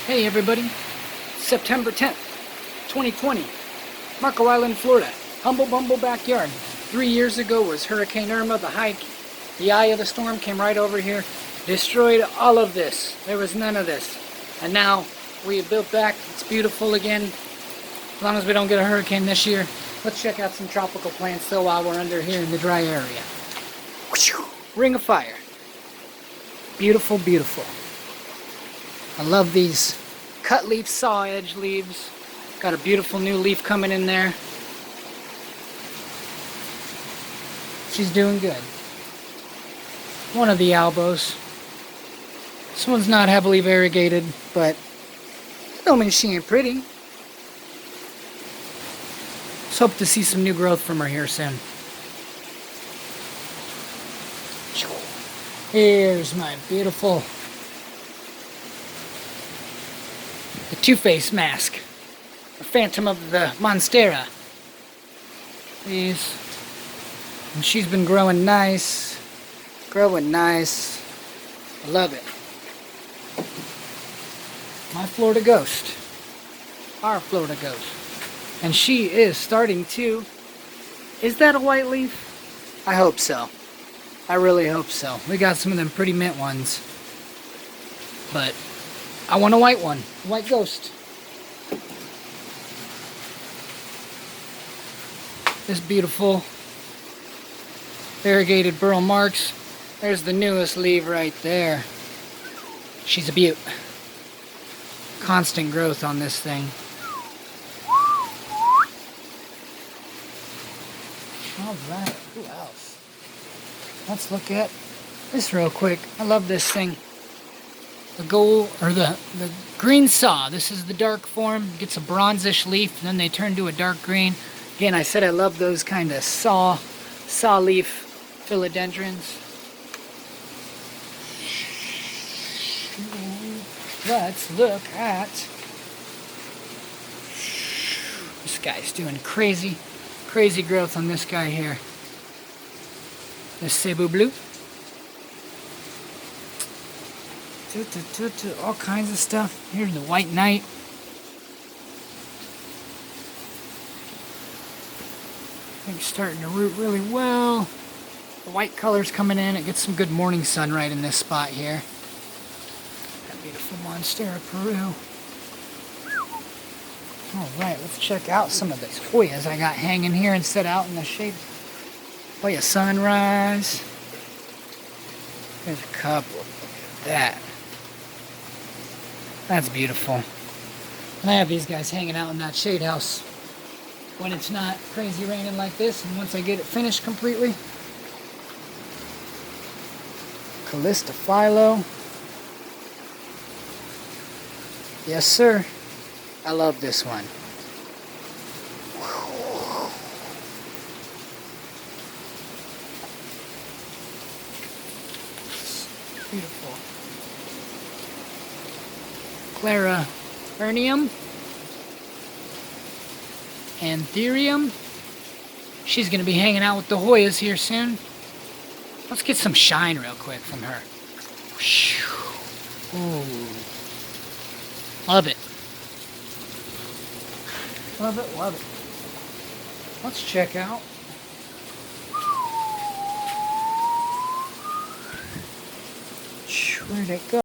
Hey everybody, September 10th, 2020, Marco Island, Florida, Humble Bumble Backyard. 3 years ago was Hurricane Irma. The eye of the storm came right over here, destroyed all of this. There was none of this. And now we have built back. It's beautiful again. As long as we don't get a hurricane this year. Let's check out some tropical plants though while we're under here in the dry area. Ring of Fire. Beautiful, beautiful. I love these cut leaf saw edge leaves. Got a beautiful new leaf coming in there. She's doing good. One of the albos. This one's not heavily variegated, but don't mean she ain't pretty. Let's hope to see some new growth from her here soon. Here's my beautiful Two-Face mask. The Phantom of the Monstera. These. And she's been growing nice. Growing nice. I love it. My Florida Ghost. Our Florida Ghost. And she is starting to... Is that a white leaf? I hope so. I really hope so. We got some of them pretty mint ones. But I want a white one. White Ghost. This beautiful variegated burl marks. There's the newest leaf right there. She's a beaut. Constant growth on this thing. Alright, who else? Let's look at this real quick. I love this thing. The gold, or the green saw. This is the dark form. It gets a bronzish leaf, and then they turn to a dark green. Again, I said I love those kind of saw leaf philodendrons. Let's look at... This guy's doing crazy growth on this guy here. This Cebu Blue. All kinds of stuff. Here's the White Knight. I think it's starting to root really well. The white color's coming in. It gets some good morning sun right in this spot here. That beautiful Monstera Peru. Alright, let's check out some of these Hoyas I got hanging here and set out in the shade. Hoya Sunrise. There's a couple. Look at that. That's beautiful. And I have these guys hanging out in that shade house when it's not crazy raining like this, and once I get it finished completely. Callista Philo. Yes, sir. I love this one. Beautiful. Clara Ernium. Anthurium. She's going to be hanging out with the Hoyas here soon. Let's get some shine real quick from her. Ooh. Love it. Love it, love it. Let's check out. Where'd it go?